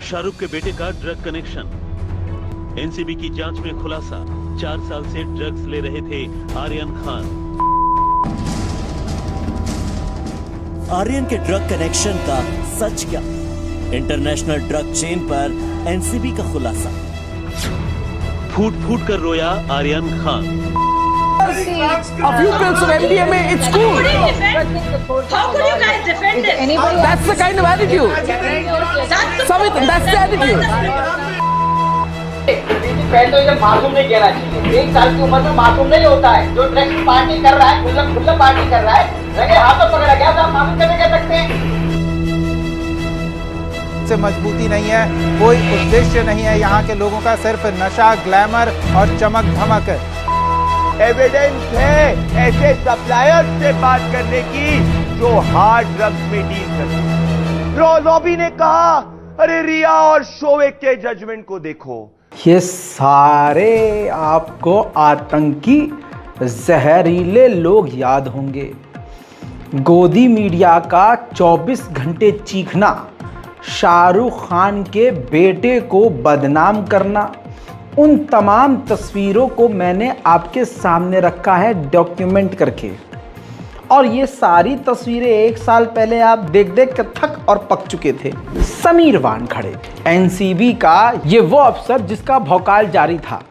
शाहरुख के बेटे का ड्रग कनेक्शन। एनसीबी की जांच में खुलासा, 4 साल से ड्रग्स ले रहे थे आर्यन खान। आर्यन के ड्रग कनेक्शन का सच क्या? इंटरनेशनल ड्रग चेन पर एनसीबी का खुलासा। फूट फूट कर रोया Aryan Khan. A few pills of MDMA, it's cool. How could you guys defend this? That's the kind of attitude. Samit, that's the attitude. पहले तो इसे मासूम नहीं कहना चाहिए। 1 साल की उम्र में मासूम नहीं होता है। जो ड्रग्स पार्टी कर रहा है, खुल्ला पार्टी कर रहा है, लगे हाथों पकड़ा गया था, मासूम कैसे कह सकते हैं? से मजबूती नहीं है, कोई उद्देश्य नहीं है यहाँ के लोगों का, सिर्फ नशा, ग्लैमर और चमक धमक। एविडेंस है ऐसे सप्लायर से बात करने की जो हार्ड ड्रग्स में डील करते। लॉबी ने कहा, अरे रिया और शोएब के जजमेंट को देखो। ये सारे आपको आतंकी जहरीले लोग याद होंगे। गोदी मीडिया का 24 घंटे चीखना, शाहरुख खान के बेटे को बदनाम करना, उन तमाम तस्वीरों को मैंने आपके सामने रखा है डॉक्यूमेंट करके। और ये सारी तस्वीरें 1 साल पहले आप देख देख कर थक और पक चुके थे। समीर वानखड़े, एनसीबी का ये वो अफसर जिसका भौकाल जारी था।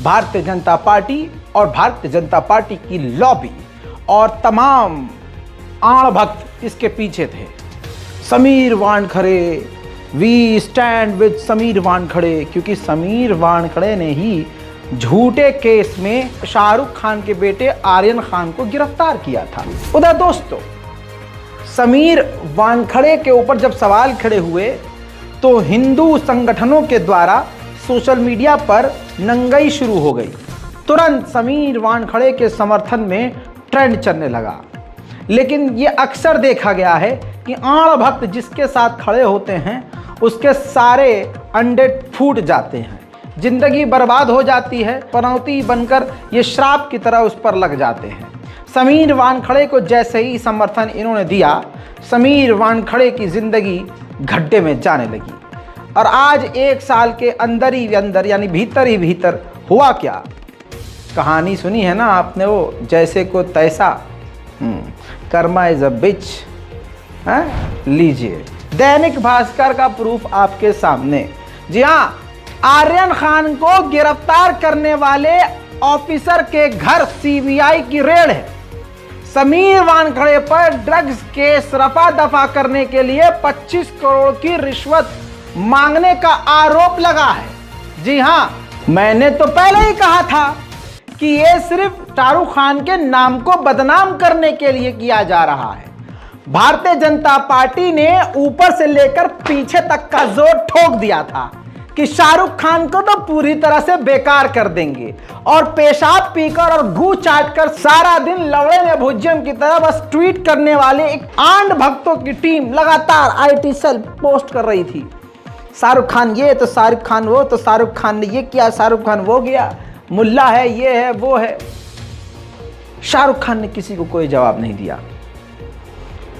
भारतीय जनता पार्टी और भारतीय जनता पार्टी की लॉबी और तमाम आड़ भक्त इसके पीछे थे। Sameer Wankhede, we stand with Sameer Wankhede, क्योंकि समीर वानखड़े ने ही झूठे केस में शाहरुख खान के बेटे आर्यन खान को गिरफ्तार किया था। उधर दोस्तों, समीर वानखड़े के ऊपर जब सवाल खड़े हुए तो हिंदू संगठनों के द्वारा सोशल मीडिया पर नंगाई शुरू हो गई। तुरंत समीर वानखड़े के समर्थन में ट्रेंड चलने लगा। लेकिन ये अक्सर देखा गया है कि आड़ भक्त जिसके साथ खड़े होते हैं उसके सारे अंडे फूट जाते हैं, जिंदगी बर्बाद हो जाती है, पनौती बनकर ये श्राप की तरह उस पर लग जाते हैं। समीर वानखड़े को जैसे ही समर्थन इन्होंने दिया, समीर वानखड़े की जिंदगी गड्ढे में जाने लगी। और आज 1 साल के अंदर ही अंदर, यानी भीतर ही भीतर हुआ क्या? कहानी सुनी है ना आपने, वो जैसे को तैसा, कर्मा इज अ बिच। लीजिए दैनिक भास्कर का प्रूफ आपके सामने। जी हाँ, आर्यन खान को गिरफ्तार करने वाले ऑफिसर के घर सीबीआई की रेड है। समीर वानखड़े पर ड्रग्स केस रफा दफा करने के लिए 25 करोड़ की रिश्वत मांगने का आरोप लगा है। जी हाँ, मैंने तो पहले ही कहा था कि ये सिर्फ शाहरुख खान के नाम को बदनाम करने के लिए किया जा रहा है। भारतीय जनता पार्टी ने ऊपर से लेकर पीछे तक का जोर ठोक दिया था कि शाहरुख खान को तो पूरी तरह से बेकार कर देंगे, और पेशाब पीकर और घू चाटकर सारा दिन लवड़े में भुज्यम की तरह बस ट्वीट करने वाले एक आंड भक्तों की टीम लगातार आईटी सेल पोस्ट कर रही थी। शाहरुख खान ये तो शाहरुख खान वो, तो शाहरुख खान ने ये किया, शाहरुख खान वो गया, मुल्ला है, ये है, वो है। शाहरुख खान ने किसी को कोई जवाब नहीं दिया।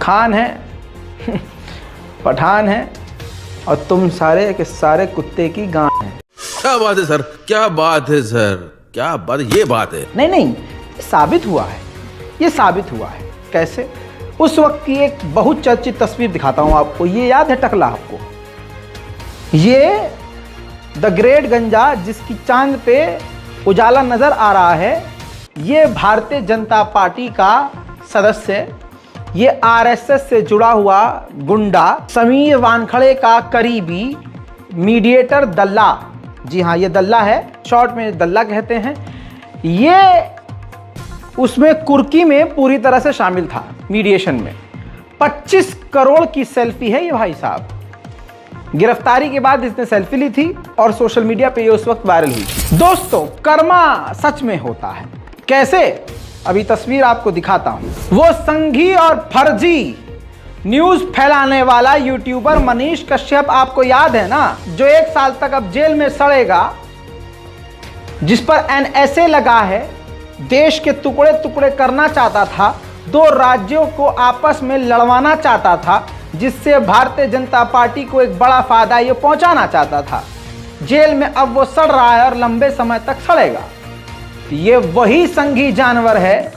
खान है पठान है और तुम सारे के सारे कुत्ते की गांड है। क्या बात है सर, क्या बात है सर, क्या बात, ये बात है। नहीं, साबित हुआ है, ये साबित हुआ है। कैसे? उस वक्त की एक बहुत चर्चित तस्वीर दिखाता हूं आपको। ये याद है टकला आपको? ये द ग्रेट गंजा जिसकी चांद पे उजाला नजर आ रहा है, ये भारतीय जनता पार्टी का सदस्य, ये आरएसएस से जुड़ा हुआ गुंडा, समीर वानखड़े का करीबी, मीडिएटर दल्ला। जी हाँ, ये दल्ला है, शॉर्ट में दल्ला कहते हैं। ये उसमें कुर्की में पूरी तरह से शामिल था, मीडिएशन में। 25 करोड़ की सेल्फी है ये भाई साहब। गिरफ्तारी के बाद इसने सेल्फी ली थी और सोशल मीडिया पे ये उस वक्त वायरल हुई। दोस्तों, कर्मा सच में होता है। कैसे? अभी तस्वीर आपको दिखाता हूं। वो संघी और फर्जी न्यूज फैलाने वाला यूट्यूबर मनीष कश्यप, आपको याद है ना, जो 1 साल तक अब जेल में सड़ेगा, जिस पर एनएसए लगा है, देश के टुकड़े टुकड़े करना चाहता था, 2 राज्यों को आपस में लड़वाना चाहता था, जिससे भारतीय जनता पार्टी को एक बड़ा फायदा ये पहुंचाना चाहता था। जेल में अब वो सड़ रहा है और लंबे समय तक सड़ेगा। ये वही संघी जानवर है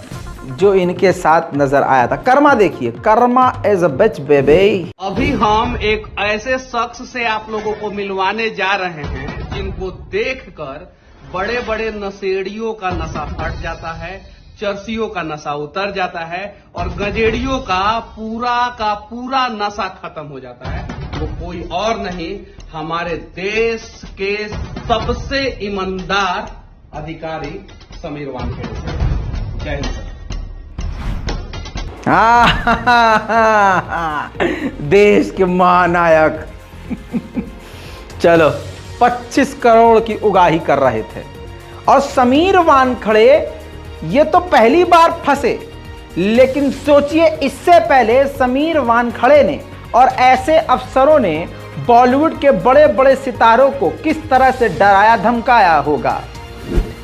जो इनके साथ नजर आया था। कर्मा देखिए, karma is a bitch baby. अभी हम एक ऐसे शख्स से आप लोगों को मिलवाने जा रहे हैं जिनको देखकर बड़े बड़े नशेड़ियों का नशा हट जाता है, चरसियों का नशा उतर जाता है और गजेड़ियों का पूरा नशा खत्म हो जाता है। वो कोई और नहीं, हमारे देश के सबसे ईमानदार अधिकारी समीर वानखेड़े। जय हिंद सर। देश के महानायक चलो 25 करोड़ की उगाही कर रहे थे और समीर वानखेड़े ये तो पहली बार फंसे, लेकिन सोचिए इससे पहले समीर वानखेड़े ने और ऐसे अफसरों ने बॉलीवुड के बड़े बड़े सितारों को किस तरह से डराया धमकाया होगा।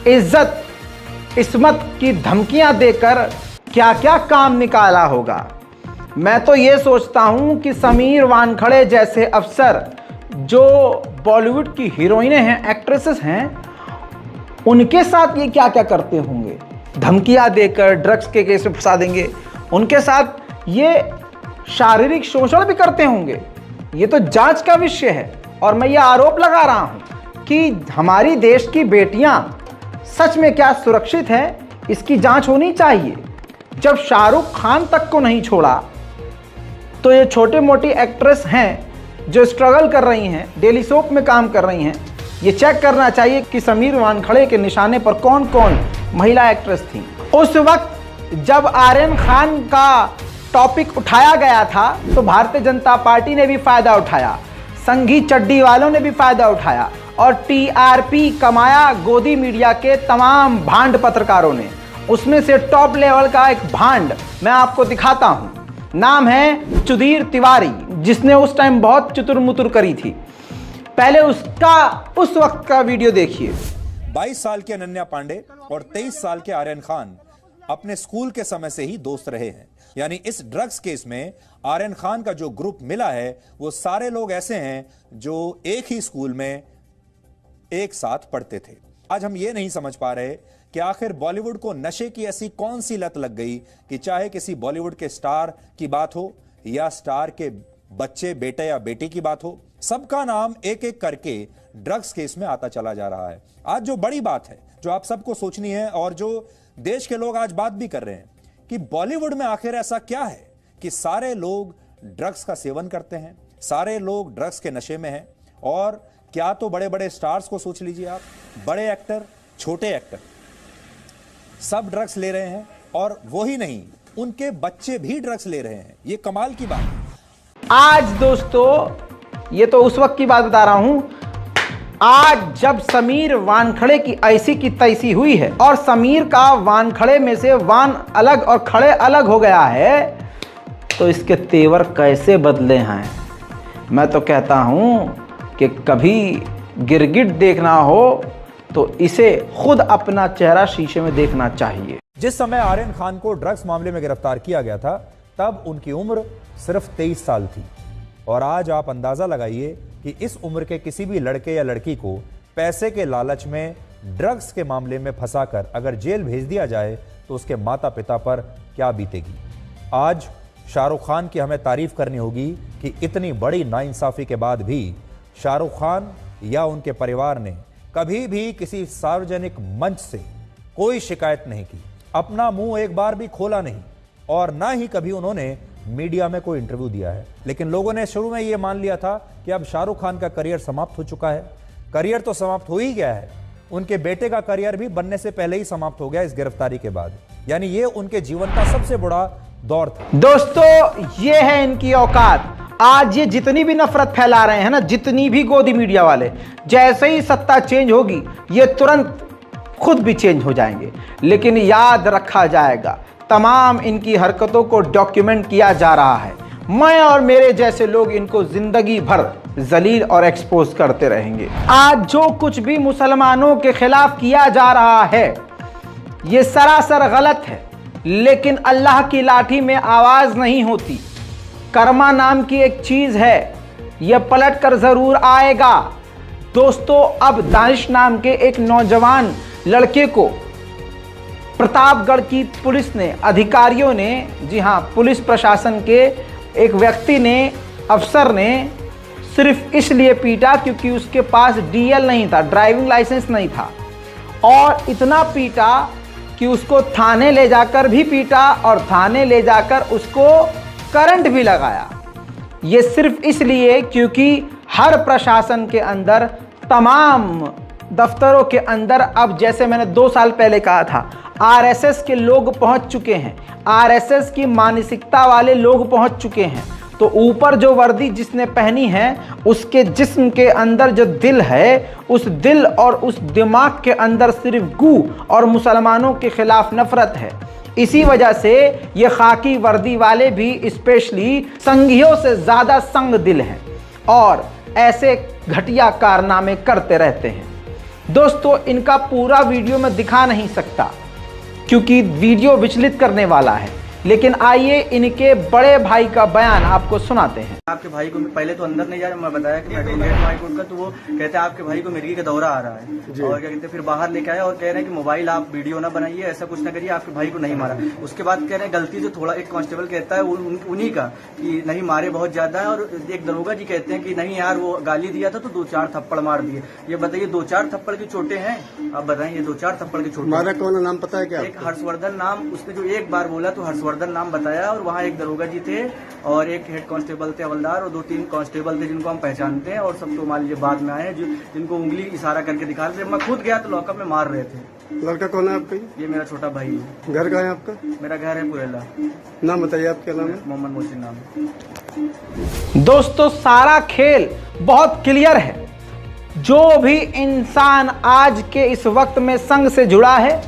इज्जत इस्मत की धमकियां देकर क्या क्या काम निकाला होगा। मैं तो ये सोचता हूं कि समीर वानखेड़े जैसे अफसर जो बॉलीवुड की हीरोइनें हैं, एक्ट्रेसेस हैं, उनके साथ ये क्या क्या करते होंगे। धमकियां देकर ड्रग्स के केस में फंसा देंगे, उनके साथ ये शारीरिक शोषण भी करते होंगे। ये तो जांच का विषय है और मैं ये आरोप लगा रहा हूं कि हमारी देश की बेटियां सच में क्या सुरक्षित हैं, इसकी जांच होनी चाहिए। जब शाहरुख खान तक को नहीं छोड़ा तो ये छोटे मोटी एक्ट्रेस हैं जो स्ट्रगल कर रही हैं, डेली सोप में काम कर रही हैं, ये चेक करना चाहिए कि समीर वानखेड़े के निशाने पर कौन कौन महिला एक्ट्रेस थी। उस वक्त जब आर्यन खान का टॉपिक उठाया गया था तो भारतीय जनता पार्टी ने भी फायदा उठाया, संघी चड्डी वालों ने भी फायदा उठाया और टीआरपी कमाया गोदी मीडिया के तमाम भांड पत्रकारों ने। उसमें से टॉप लेवल का एक भांड मैं आपको दिखाता हूं, नाम है सुधीर तिवारी, जिसने उस टाइम बहुत चुतुर मुतुर करी थी। पहले उसका उस वक्त का वीडियो देखिए। 22 साल के अनन्या पांडे और 23 साल के आर्यन खान अपने स्कूल के समय से ही दोस्त रहे हैं। यानी इस ड्रग्स केस में आर्यन खान का जो ग्रुप मिला है वो सारे लोग ऐसे हैं जो एक ही स्कूल में एक साथ पढ़ते थे। आज हम ये नहीं समझ पा रहे कि आखिर बॉलीवुड को नशे की ऐसी कौन सी लत लग गई कि चाहे किसी बॉलीवुड के स्टार की बात हो या स्टार के बच्चे, बेटे या बेटी की बात हो, सबका नाम एक एक करके ड्रग्स केस में आता चला जा रहा है। आज जो बड़ी बात है, जो आप सबको सोचनी है और जो देश के लोग आज बात भी कर रहे हैं कि बॉलीवुड में आखिर ऐसा क्या है कि सारे लोग ड्रग्स का सेवन करते हैं, सारे लोग ड्रग्स के नशे में हैं। और क्या तो बड़े बड़े स्टार्स को सोच लीजिए आप, बड़े एक्टर, छोटे एक्टर, सब ड्रग्स ले रहे हैं और वो ही नहीं, उनके बच्चे भी ड्रग्स ले रहे हैं। ये कमाल की बात है। आज दोस्तों ये तो उस वक्त की बात बता रहा हूं, आज जब समीर वानखेड़े की ऐसी की तैसी हुई है और समीर का वानखेड़े में से वान अलग और खड़े अलग हो गया है, तो इसके तेवर कैसे बदले हैं। मैं तो कहता हूं कि कभी गिरगिट देखना हो तो इसे खुद अपना चेहरा शीशे में देखना चाहिए। जिस समय आर्यन खान को ड्रग्स मामले में गिरफ्तार किया गया था तब उनकी उम्र सिर्फ 23 साल थी और आज आप अंदाजा लगाइए कि इस उम्र के किसी भी लड़के या लड़की को पैसे के लालच में ड्रग्स के मामले में फंसाकर अगर जेल भेज दिया जाए तो उसके माता पिता पर क्या बीतेगी। आज शाहरुख खान की हमें तारीफ करनी होगी कि इतनी बड़ी नाइंसाफी के बाद भी शाहरुख खान या उनके परिवार ने कभी भी किसी सार्वजनिक मंच से कोई शिकायत नहीं की, अपना मुंह एक बार भी खोला नहीं और ना ही कभी उन्होंने मीडिया में कोई इंटरव्यू दिया है। लेकिन लोगों ने शुरू में यह मान लिया था कि अब शाहरुख खान का करियर समाप्त हो चुका है। करियर तो समाप्त हो ही गया है, उनके बेटे का करियर भी बनने से पहले ही समाप्त हो गया इस गिरफ्तारी के बाद। यानी ये उनके जीवन का सबसे बड़ा दौर था। दोस्तों ये है इनकी औकात। आज ये जितनी भी नफरत फैला रहे हैं ना, जितनी भी गोदी मीडिया वाले, जैसे ही सत्ता चेंज होगी ये तुरंत खुद भी चेंज हो जाएंगे। लेकिन याद रखा जाएगा, तमाम इनकी हरकतों को डॉक्यूमेंट किया जा रहा है। मैं और मेरे जैसे लोग इनको जिंदगी भर जलील और एक्सपोज करते रहेंगे। आज जो कुछ भी मुसलमानों के खिलाफ किया जा रहा है ये सरासर गलत है, लेकिन अल्लाह की लाठी में आवाज नहीं होती। कर्मा नाम की एक चीज है, यह पलट कर जरूर आएगा। दोस्तों, अब दानिश नाम के एक नौजवान लड़के को प्रतापगढ़ की पुलिस ने, अधिकारियों ने, जी हाँ, पुलिस प्रशासन के एक व्यक्ति ने, अफसर ने सिर्फ इसलिए पीटा क्योंकि उसके पास डीएल नहीं था, ड्राइविंग लाइसेंस नहीं था। और इतना पीटा कि उसको थाने ले जाकर भी पीटा और थाने ले जाकर उसको करंट भी लगाया। ये सिर्फ इसलिए क्योंकि हर प्रशासन के अंदर, तमाम दफ्तरों के अंदर अब, जैसे मैंने 2 साल पहले कहा था, आरएसएस के लोग पहुंच चुके हैं, आरएसएस की मानसिकता वाले लोग पहुंच चुके हैं। तो ऊपर जो वर्दी जिसने पहनी है, उसके जिस्म के अंदर जो दिल है, उस दिल और उस दिमाग के अंदर सिर्फ गू और मुसलमानों के खिलाफ नफरत है। इसी वजह से ये खाकी वर्दी वाले भी स्पेशली संघियों से ज़्यादा संग दिल हैं और ऐसे घटिया कारनामे करते रहते हैं। दोस्तों, इनका पूरा वीडियो मैं दिखा नहीं सकता क्योंकि वीडियो विचलित करने वाला है, लेकिन आइए इनके बड़े भाई का बयान आपको सुनाते हैं। आपके भाई को पहले तो अंदर नहीं जाए, मैं बताया कि हाई कोर्ट का, तो वो कहते हैं आपके भाई को मिर्गी का दौरा आ रहा है और क्या कहते हैं, फिर बाहर लेके आए और कह रहे हैं कि मोबाइल आप वीडियो ना बनाइए, ऐसा कुछ ना करिए, आपके भाई को नहीं मारा। उसके बाद कह रहे हैं गलती से थोड़ा, एक कांस्टेबल कहता है उन्हीं का कि नहीं मारे बहुत ज्यादा है, और एक दरोगा जी कहते हैं कि नहीं यार वो गाली दिया था तो 2-4 थप्पड़ मार दिए। ये बताइए 2-4 थप्पड़ की चोटें हैं? आप बताइए 2-4 थप्पड़ की चोटें। मारा कौन नाम पता है क्या? एक हर्षवर्धन नाम, उसने जो एक बार बोला तो हर्षवर्धन नाम बताया, और वहाँ एक दरोगा जी थे और एक हेड कांस्टेबल थे हवलदार और 2-3 कांस्टेबल थे जिनको हम पहचानते हैं, और सब तो मान लीजिए बाद में आए हैं जिनको उंगली इशारा करके दिखा रहे थे। मैं खुद गया तो लॉकअप में मार रहे थे। लड़का कौन है आपका? ये मेरा छोटा भाई है। घर कहाँ है आपका? मेरा घर है पुरेला। नाम बताइए, आप क्या नाम है? मोहम्मद मोहसिन नाम है। दोस्तों, सारा खेल बहुत क्लियर है। जो भी इंसान आज के इस वक्त में संघ से जुड़ा है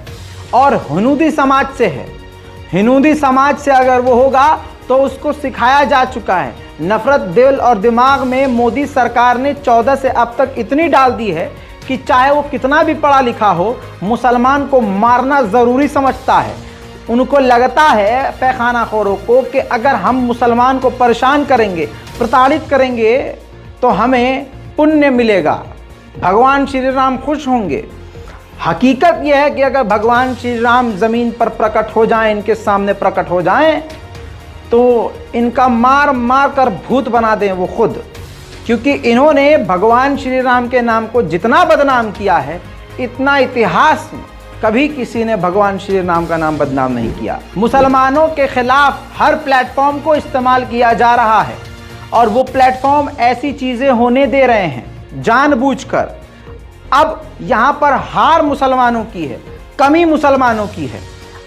और हनूदी समाज से है, हिनूदी समाज से अगर वो होगा तो उसको सिखाया जा चुका है। नफरत दिल और दिमाग में मोदी सरकार ने 14 से अब तक इतनी डाल दी है कि चाहे वो कितना भी पढ़ा लिखा हो, मुसलमान को मारना ज़रूरी समझता है। उनको लगता है, पैखानाखोरों को, कि अगर हम मुसलमान को परेशान करेंगे, प्रताड़ित करेंगे तो हमें पुण्य मिलेगा, भगवान श्री राम खुश होंगे। हकीकत यह है कि अगर भगवान श्री राम ज़मीन पर प्रकट हो जाएं, इनके सामने प्रकट हो जाएं, तो इनका मार मार कर भूत बना दें वो खुद, क्योंकि इन्होंने भगवान श्री राम के नाम को जितना बदनाम किया है, इतना इतिहास में कभी किसी ने भगवान श्री राम का नाम बदनाम नहीं किया। मुसलमानों के खिलाफ हर प्लेटफॉर्म को इस्तेमाल किया जा रहा है और वो प्लेटफॉर्म ऐसी चीज़ें होने दे रहे हैं जानबूझकर। अब यहाँ पर हार मुसलमानों की है, कमी मुसलमानों की है।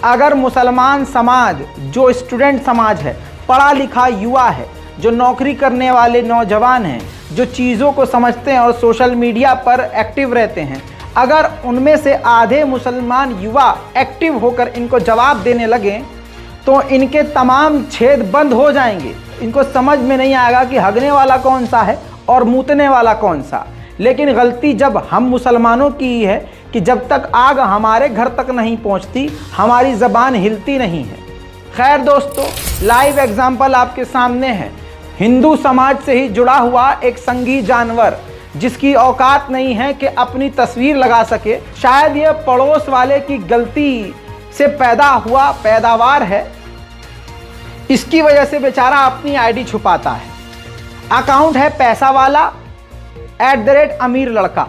अगर मुसलमान समाज, जो स्टूडेंट समाज है, पढ़ा लिखा युवा है, जो नौकरी करने वाले नौजवान हैं, जो चीज़ों को समझते हैं और सोशल मीडिया पर एक्टिव रहते हैं, अगर उनमें से आधे मुसलमान युवा एक्टिव होकर इनको जवाब देने लगें तो इनके तमाम छेद बंद हो जाएंगे। इनको समझ में नहीं आएगा कि हगने वाला कौन सा है और मूतने वाला कौन सा। लेकिन गलती जब हम मुसलमानों की है कि जब तक आग हमारे घर तक नहीं पहुंचती, हमारी ज़बान हिलती नहीं है। खैर दोस्तों, लाइव एग्जाम्पल आपके सामने है। हिंदू समाज से ही जुड़ा हुआ एक संघी जानवर जिसकी औकात नहीं है कि अपनी तस्वीर लगा सके। शायद ये पड़ोस वाले की गलती से पैदा हुआ पैदावार है, इसकी वजह से बेचारा अपनी आईडी छुपाता है। अकाउंट है पैसा वाला @अमीर लड़का,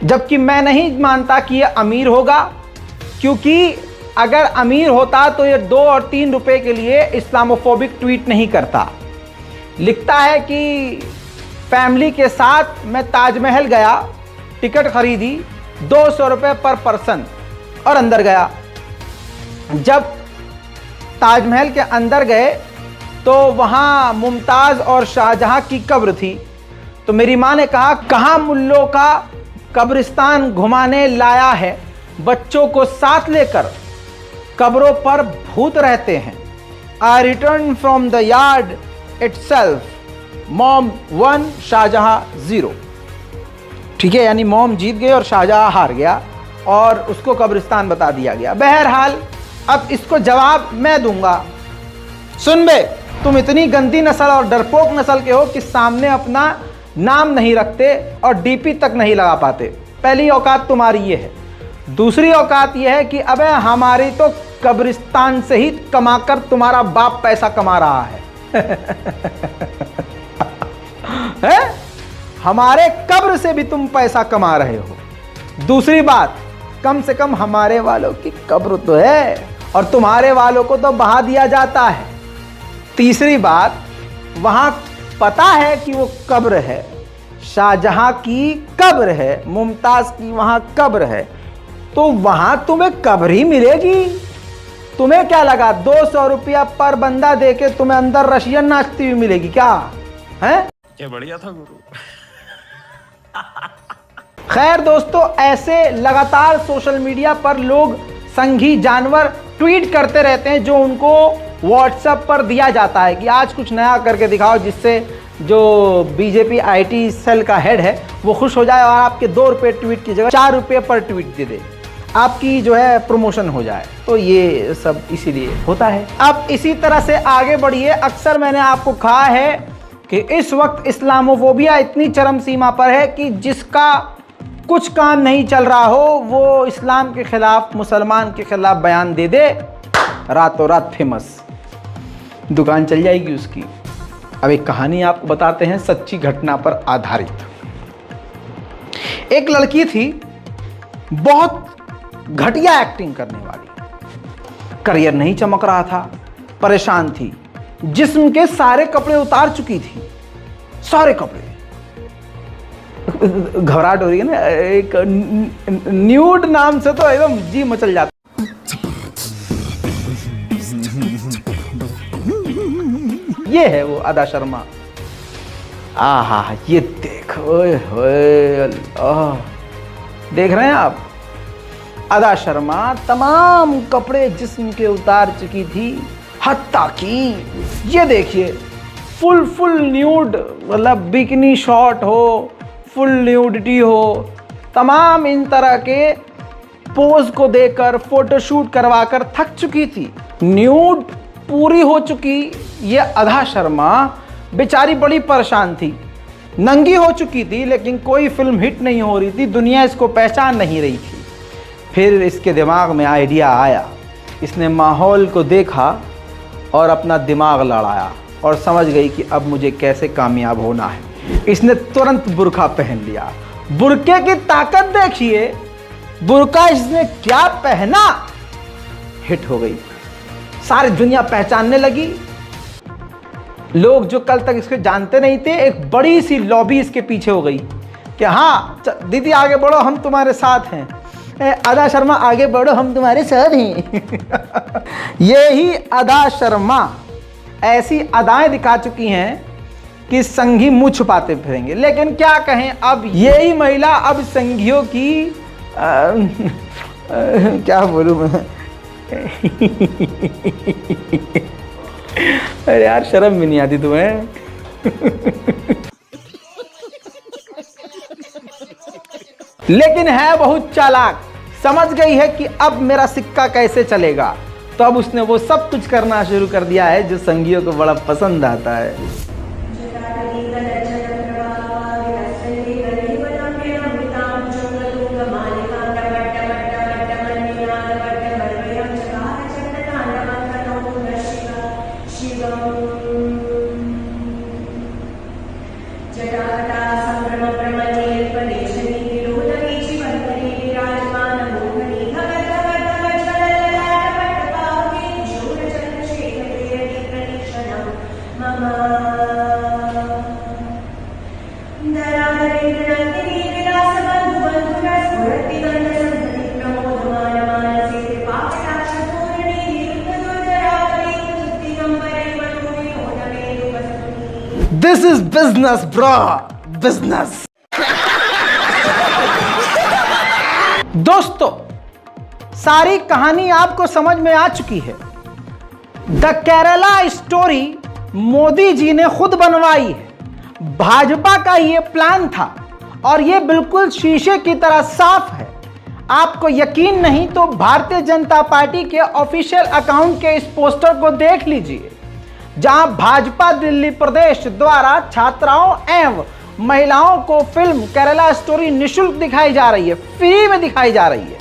जबकि मैं नहीं मानता कि यह अमीर होगा, क्योंकि अगर अमीर होता तो ये 2 और 3 रुपए के लिए इस्लामोफोबिक ट्वीट नहीं करता। लिखता है कि फैमिली के साथ मैं ताजमहल गया, टिकट खरीदी 200 रुपये पर पर्सन और अंदर गया। जब ताजमहल के अंदर गए तो वहाँ मुमताज़ और शाहजहां की कब्र थी। तो मेरी माँ ने कहा, कहाँ मुल्लों का कब्रिस्तान घुमाने लाया है, बच्चों को साथ लेकर, कब्रों पर भूत रहते हैं। I return from the yard itself, mom 1 Shahjahan 0। ठीक है, यानी मॉम जीत गए और शाहजहां हार गया और उसको कब्रिस्तान बता दिया गया। बहरहाल अब इसको जवाब मैं दूंगा। सुन बे, तुम इतनी गंदी नस्ल और डरपोक नस्ल के हो कि सामने अपना नाम नहीं रखते और डीपी तक नहीं लगा पाते। पहली औकात तुम्हारी ये है। दूसरी औकात ये है कि अबे हमारी तो कब्रिस्तान से ही कमाकर तुम्हारा बाप पैसा कमा रहा है, है? हमारे कब्र से भी तुम पैसा कमा रहे हो। दूसरी बात, कम से कम हमारे वालों की कब्र तो है और तुम्हारे वालों को तो बहा दिया जाता है। तीसरी बात, वहां पता है कि वो कब्र है, शाहजहां की कब्र है, मुमताज की वहां कब्र है, तो वहां तुम्हें कब्र ही मिलेगी। तुम्हें क्या लगा 200 रुपया पर बंदा देके तुम्हें अंदर रशियन नाचती हुई मिलेगी क्या? है क्या बढ़िया था गुरु। खैर दोस्तों, ऐसे लगातार सोशल मीडिया पर लोग संघी जानवर ट्वीट करते रहते हैं जो उनको व्हाट्सएप पर दिया जाता है कि आज कुछ नया करके दिखाओ, जिससे जो बीजेपी आईटी सेल का हेड है वो खुश हो जाए और आपके 2 रुपये ट्वीट की जगह 4 रुपये पर ट्वीट दे दे, आपकी जो है प्रमोशन हो जाए। तो ये सब इसीलिए होता है। अब इसी तरह से आगे बढ़िए। अक्सर मैंने आपको कहा है कि इस वक्त इस्लामोफोबिया इतनी चरम सीमा पर है कि जिसका कुछ काम नहीं चल रहा हो वो इस्लाम के खिलाफ, मुसलमान के खिलाफ बयान दे दे, रातों रात फेमस, दुकान चल जाएगी उसकी। अब एक कहानी आपको बताते हैं, सच्ची घटना पर आधारित। एक लड़की थी, बहुत घटिया एक्टिंग करने वाली, करियर नहीं चमक रहा था, परेशान थी, जिस्म के सारे कपड़े उतार चुकी थी, सारे कपड़े। घबराहट हो रही है ना, एक न्यूड नाम से तो एकदम जी मचल जाता। ये है वो अदा शर्मा। आहा, ये देखो, ओए देख रहे हैं आप? अदा शर्मा तमाम कपड़े जिस्म के उतार चुकी थी, हत्ता कि ये देखिए फुल न्यूड, मतलब बिकनी शॉट हो, फुल न्यूडिटी हो, तमाम इन तरह के पोज को देकर फोटोशूट करवाकर थक चुकी थी, न्यूड पूरी हो चुकी। ये अदा शर्मा बेचारी बड़ी परेशान थी, नंगी हो चुकी थी, लेकिन कोई फिल्म हिट नहीं हो रही थी, दुनिया इसको पहचान नहीं रही थी। फिर इसके दिमाग में आइडिया आया, इसने माहौल को देखा और अपना दिमाग लड़ाया और समझ गई कि अब मुझे कैसे कामयाब होना है। इसने तुरंत बुर्का पहन लिया। बुर्के की ताकत देखिए, बुर्का इसने क्या पहना, हिट हो गई, सारी दुनिया पहचानने लगी। लोग जो कल तक इसको जानते नहीं थे, एक बड़ी सी लॉबी इसके पीछे हो गई कि हाँ दीदी आगे बढ़ो, हम तुम्हारे साथ हैं, अदा शर्मा आगे बढ़ो, हम तुम्हारे साथ हैं। यही अदा शर्मा ऐसी अदाएं दिखा चुकी हैं कि संघी मुंह छुपाते फिरेंगे। लेकिन क्या कहें, अब यही महिला अब संघियों की क्या बोलूं मैं अरे यार, शर्म भी नहीं आती तुम्हें? लेकिन है बहुत चालाक, समझ गई है कि अब मेरा सिक्का कैसे चलेगा, तो अब उसने वो सब कुछ करना शुरू कर दिया है जो संघियों को बड़ा पसंद आता है। This is business, bro. Business. दोस्तों, सारी कहानी आपको समझ में आ चुकी है। द केरला स्टोरी मोदी जी ने खुद बनवाई है। भाजपा का यह प्लान था और यह बिल्कुल शीशे की तरह साफ है। आपको यकीन नहीं तो भारतीय जनता पार्टी के ऑफिशियल अकाउंट के इस पोस्टर को देख लीजिए। जहां भाजपा दिल्ली प्रदेश द्वारा छात्राओं एवं महिलाओं को फिल्म केरला स्टोरी निःशुल्क दिखाई जा रही है, फ्री में दिखाई जा रही है।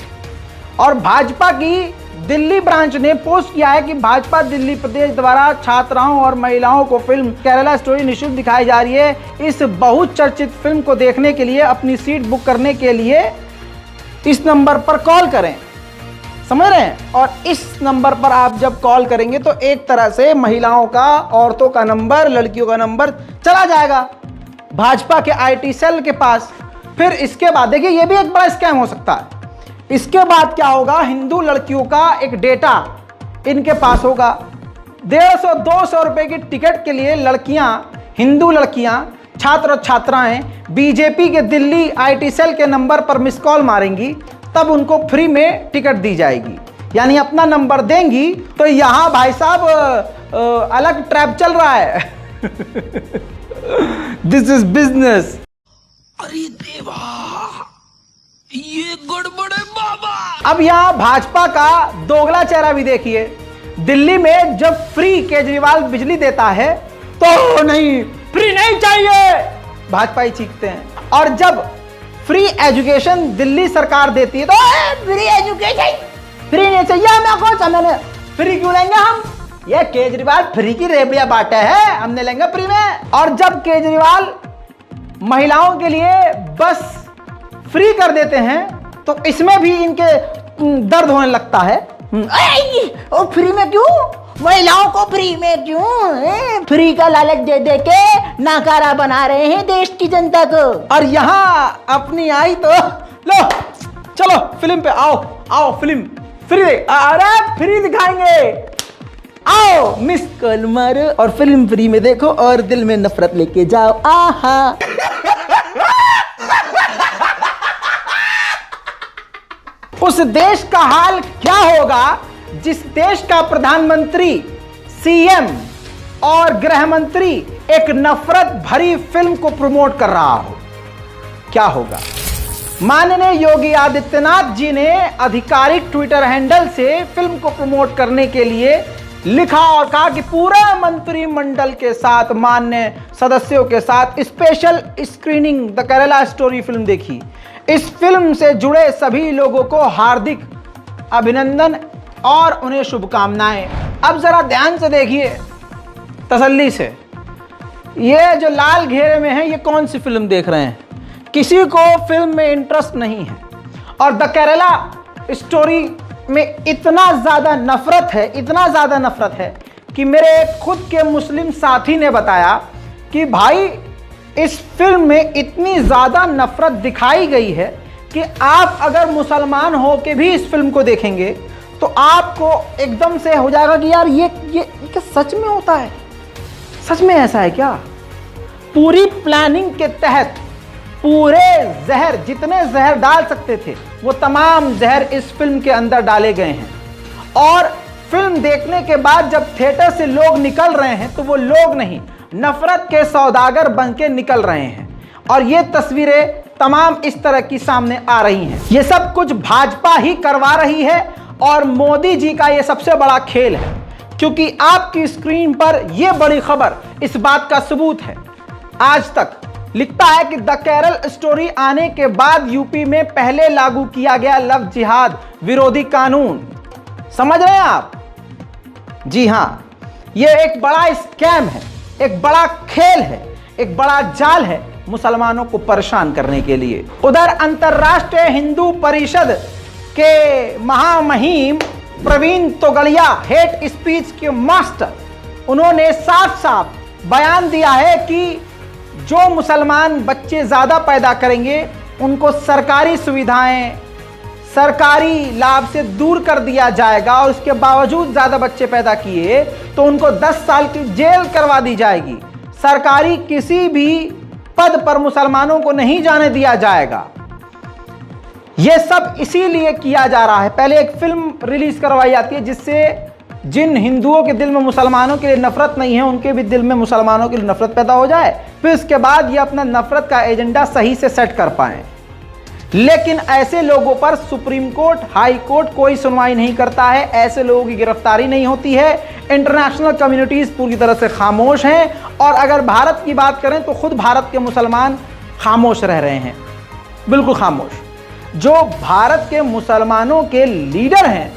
और भाजपा की दिल्ली ब्रांच ने पोस्ट किया है कि भाजपा दिल्ली प्रदेश द्वारा छात्राओं और महिलाओं को फिल्म केरला स्टोरी निःशुल्क दिखाई जा रही है। इस बहुचर्चित फिल्म को देखने के लिए अपनी सीट बुक करने के लिए इस नंबर पर कॉल करें, समझ रहे हैं। और इस नंबर पर आप जब कॉल करेंगे तो एक तरह से महिलाओं का, औरतों का नंबर, लड़कियों का नंबर चला जाएगा भाजपा के आईटी सेल के पास। फिर इसके बाद देखिए, ये भी एक बड़ा स्कैम हो सकता है। इसके बाद क्या होगा, हिंदू लड़कियों का एक डेटा इनके पास होगा। 150-200 रुपए की टिकट के लिए लड़कियां, हिंदू लड़कियां, छात्र और छात्राएं बीजेपी के दिल्ली आईटी सेल के नंबर पर मिस कॉल मारेंगी, तब उनको फ्री में टिकट दी जाएगी। यानी अपना नंबर देंगी तो यहां भाई साहब अलग ट्रैप चल रहा है। This is business. अरे देवा, ये गड़बड़ है बाबा। अब यहां भाजपा का दोगला चेहरा भी देखिए। दिल्ली में जब फ्री केजरीवाल बिजली देता है तो नहीं, फ्री नहीं चाहिए, भाजपा ही चीखते हैं। और जब फ्री एजुकेशन दिल्ली सरकार देती है तो फ्री एजुकेशन, फ्री नहीं चाहिए हमें, कौन सा मैंने फ्री क्यों लेंगे हम, ये केजरीवाल फ्री की रेबड़ियां बांटे है, हमने लेंगे फ्री में। और जब केजरीवाल महिलाओं के लिए बस फ्री कर देते हैं तो इसमें भी इनके दर्द होने लगता है। और फ्री में क्यों, महिलाओं को फ्री में क्यों, फ्री का लालच दे दे के नाकारा बना रहे हैं देश की जनता को। और यहां अपनी आई तो लो चलो फिल्म पे आओ, आओ फिल्म फ्री, अरे फ्री दिखाएंगे, आओ मिस कॉल मारो और फिल्म फ्री में देखो और दिल में नफरत लेके जाओ। आहा उस देश का हाल क्या होगा जिस देश का प्रधानमंत्री, सीएम और गृह मंत्री एक नफरत भरी फिल्म को प्रमोट कर रहा हो, क्या होगा। माननीय योगी आदित्यनाथ जी ने आधिकारिक ट्विटर हैंडल से फिल्म को प्रमोट करने के लिए लिखा और कहा कि पूरा मंत्रिमंडल के साथ, मान्य सदस्यों के साथ special screening the Kerala story film देखी। इस फिल्म से जुड़े सभी लोगों को हार्दिक अभिनंदन और उन्हें शुभकामनाएं। अब जरा ध्यान से देखिए, तसल्ली से, ये जो लाल घेरे में है ये कौन सी फिल्म देख रहे हैं। किसी को फिल्म में इंटरेस्ट नहीं है और द केरला स्टोरी में इतना ज्यादा नफरत है, इतना ज्यादा नफरत है कि मेरे खुद के मुस्लिम साथी ने बताया कि भाई इस फिल्म में इतनी ज्यादा नफरत दिखाई गई है कि आप अगर मुसलमान हो के भी इस फिल्म को देखेंगे तो आपको एकदम से हो जाएगा कि यार ये क्या सच में होता है, सच में ऐसा है क्या। पूरी प्लानिंग के तहत पूरे जहर, जितने जहर डाल सकते थे वो तमाम जहर इस फिल्म के अंदर डाले गए हैं। और फिल्म देखने के बाद जब थिएटर से लोग निकल रहे हैं तो वो लोग नहीं, नफरत के सौदागर बन के निकल रहे हैं। और ये तस्वीरें तमाम इस तरह की सामने आ रही हैं। ये सब कुछ भाजपा ही करवा रही है और मोदी जी का ये सबसे बड़ा खेल है, क्योंकि आपकी स्क्रीन पर यह बड़ी खबर इस बात का सबूत है। आज तक लिखता है कि द केरल स्टोरी आने के बाद यूपी में पहले लागू किया गया लव जिहाद विरोधी कानून। समझ रहे हैं आप? जी हां, यह एक बड़ा स्कैम है, एक बड़ा खेल है, एक बड़ा जाल है मुसलमानों को परेशान करने के लिए। उधर अंतर्राष्ट्रीय हिंदू परिषद के महामहिम प्रवीण तोगड़िया, हेट स्पीच के मास्टर, उन्होंने साफ साफ बयान दिया है कि जो मुसलमान बच्चे ज्यादा पैदा करेंगे उनको सरकारी सुविधाएं, सरकारी लाभ से दूर कर दिया जाएगा और उसके बावजूद ज्यादा बच्चे पैदा किए तो उनको 10 साल की जेल करवा दी जाएगी। सरकारी किसी भी पद पर मुसलमानों को नहीं जाने दिया जाएगा। यह सब इसीलिए किया जा रहा है। पहले एक फिल्म रिलीज करवाई जाती है जिससे जिन हिंदुओं के दिल में मुसलमानों के लिए नफरत नहीं है उनके भी दिल में मुसलमानों के लिए नफरत पैदा हो जाए, फिर उसके बाद ये अपना नफरत का एजेंडा सही से सेट कर पाए। लेकिन ऐसे लोगों पर सुप्रीम कोर्ट, हाई कोर्ट कोई सुनवाई नहीं करता है, ऐसे लोगों की गिरफ्तारी नहीं होती है। इंटरनेशनल कम्युनिटीज पूरी तरह से खामोश हैं और अगर भारत की बात करें तो खुद भारत के मुसलमान खामोश रह रहे हैं, बिल्कुल खामोश। जो भारत के मुसलमानों के लीडर हैं,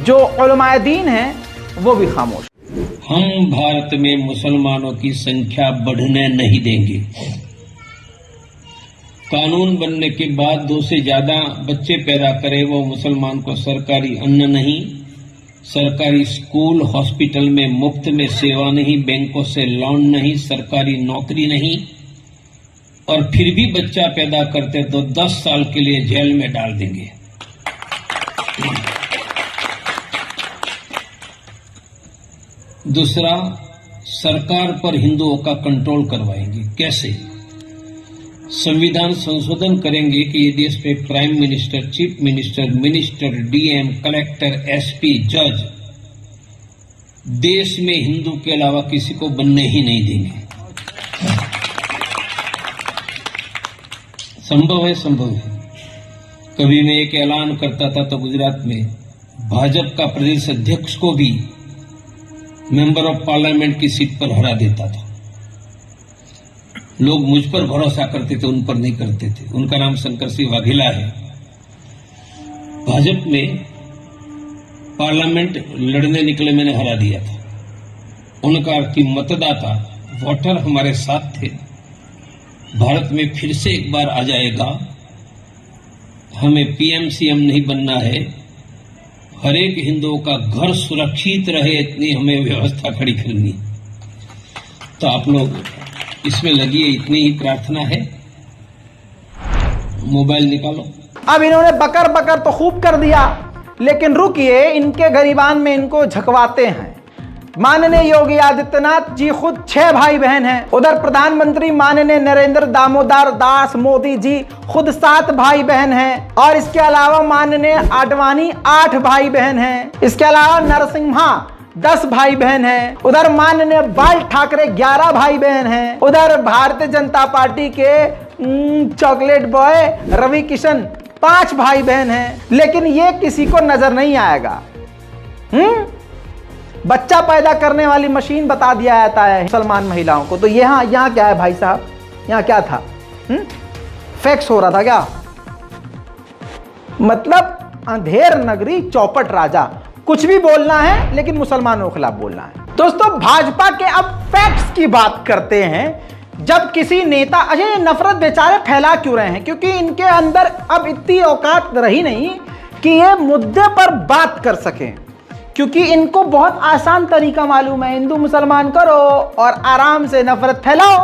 जो उलमाए दीन हैं, वो भी खामोश। हम भारत में मुसलमानों की संख्या बढ़ने नहीं देंगे। कानून बनने के बाद 2 से ज्यादा बच्चे पैदा करे वो मुसलमान को सरकारी अन्न नहीं, सरकारी स्कूल हॉस्पिटल में मुफ्त में सेवा नहीं, बैंकों से लोन नहीं, सरकारी नौकरी नहीं, और फिर भी बच्चा पैदा करते तो 10 साल के लिए जेल में डाल देंगे। दूसरा, सरकार पर हिंदुओं का कंट्रोल करवाएंगे। कैसे? संविधान संशोधन करेंगे कि ये देश पे prime minister, chief minister, DM, collector, SP, जज देश में हिंदू के अलावा किसी को बनने ही नहीं देंगे। संभव है, संभव है। कभी मैं एक ऐलान करता था तो गुजरात में भाजपा का प्रदेश अध्यक्ष को भी मेंबर ऑफ पार्लियामेंट की सीट पर हरा देता था। लोग मुझ पर भरोसा करते थे, उन पर नहीं करते थे। उनका नाम शंकर सिंह वाघेला है। भाजपा में पार्लियामेंट लड़ने निकले, मैंने हरा दिया था। उनका कि मतदाता, वोटर हमारे साथ थे। भारत में फिर से एक बार आ जाएगा, हमें पीएम-सीएम नहीं बनना है, हर एक हिंदुओं का घर सुरक्षित रहे, इतनी हमें व्यवस्था खड़ी करनी। तो आप लोग इसमें लगिए, इतनी ही प्रार्थना है। मोबाइल निकालो। अब इन्होंने बकर बकर तो खूब कर दिया, लेकिन रुकिए, इनके गरीबान में इनको झकवाते हैं। माननीय योगी आदित्यनाथ जी खुद 6 भाई बहन हैं। उधर प्रधानमंत्री माननीय नरेंद्र दामोदर दास मोदी जी खुद 7 भाई बहन हैं। और इसके अलावा माननीय आडवाणी 8 भाई बहन हैं। इसके अलावा नरसिम्हा 10 भाई बहन हैं। उधर माननीय बाल ठाकरे 11 भाई बहन हैं। उधर भारतीय जनता पार्टी के चॉकलेट बॉय रवि किशन 5 भाई बहन हैं। लेकिन ये किसी को नजर नहीं आएगा। बच्चा पैदा करने वाली मशीन बता दिया जाता है मुसलमान महिलाओं को। तो यहाँ क्या है भाई साहब, यहाँ क्या था? फैक्स हो रहा था क्या? मतलब अंधेर नगरी चौपट राजा, कुछ भी बोलना है लेकिन मुसलमानों के खिलाफ बोलना है। दोस्तों, भाजपा के अब फैक्ट्स की बात करते हैं। जब किसी नेता, अजय नफरत बेचारे फैला क्यों रहे हैं? क्योंकि इनके अंदर अब इतनी औकात रही नहीं कि ये मुद्दे पर बात कर सकें, क्योंकि इनको बहुत आसान तरीका मालूम है, हिंदू मुसलमान करो और आराम से नफरत फैलाओ।